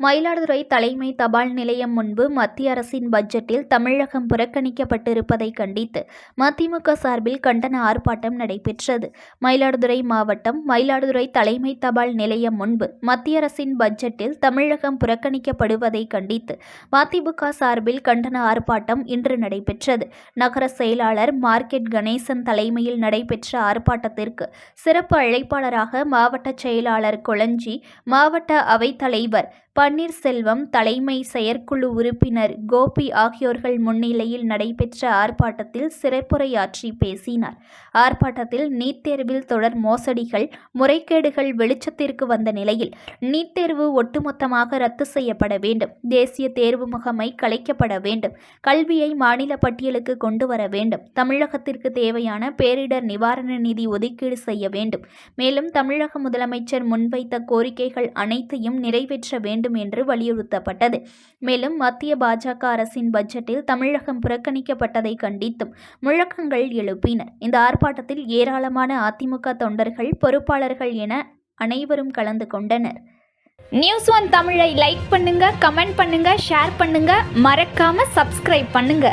மயிலாடுதுறை தலைமை தபால் நிலையம் முன்பு மத்திய அரசின் பட்ஜெட்டில் தமிழகம் புறக்கணிக்கப்பட்டிருப்பதை கண்டித்து மதிமுக சார்பில் கண்டன ஆர்ப்பாட்டம் நடைபெற்றது. மயிலாடுதுறை மாவட்டம் மயிலாடுதுறை தலைமை தபால் நிலையம் முன்பு மத்திய அரசின் பட்ஜெட்டில் தமிழகம் புறக்கணிக்கப்படுவதை கண்டித்து மதிமுக சார்பில் கண்டன ஆர்ப்பாட்டம் இன்று நடைபெற்றது. நகர செயலாளர் மார்க்கெட் கணேசன் தலைமையில் நடைபெற்ற ஆர்ப்பாட்டத்திற்கு சிறப்பு அழைப்பாளராக மாவட்ட செயலாளர் கொளஞ்சி, மாவட்ட அவைத்தலைவர் பன்னீர்செல்வம், தலைமை செயற்குழு உறுப்பினர் கோபி ஆகியோர்கள் முன்னிலையில் நடைபெற்ற ஆர்ப்பாட்டத்தில் சிறப்புரையாற்றி பேசினார். ஆர்ப்பாட்டத்தில் நீட் தேர்வில் தொடர் மோசடிகள், முறைகேடுகள் வெளிச்சத்திற்கு வந்த நிலையில் நீட் தேர்வு ஒட்டுமொத்தமாக ரத்து செய்யப்பட வேண்டும், தேசிய தேர்வு முகமை கலைக்கப்பட வேண்டும், கல்வியை மாநில பட்டியலுக்கு கொண்டு வர வேண்டும், தமிழகத்திற்கு தேவையான பேரிடர் நிவாரண நிதி ஒதுக்கீடு செய்ய வேண்டும், மேலும் தமிழக முதலமைச்சர் முன்வைத்த கோரிக்கைகள் அனைத்தையும் நிறைவேற்ற வேண்டும் என்று வலியுறுத்தப்பட்டது. மேலும் மத்திய பாஜக அரசின் பட்ஜெட்டில் தமிழகம் புறக்கணிக்கப்பட்டதை கண்டித்தும் முழக்கங்கள் எழுப்பினர். இந்த ஆர்ப்பாட்டத்தில் ஏராளமான அதிமுக தொண்டர்கள், பொறுப்பாளர்கள் என அனைவரும் கலந்து கொண்டனர். நியூஸ் ஒன் தமிழை லைக் பண்ணுங்க, கமெண்ட் பண்ணுங்க, ஷேர் பண்ணுங்க, மறக்காம சப்ஸ்கிரைப் பண்ணுங்க.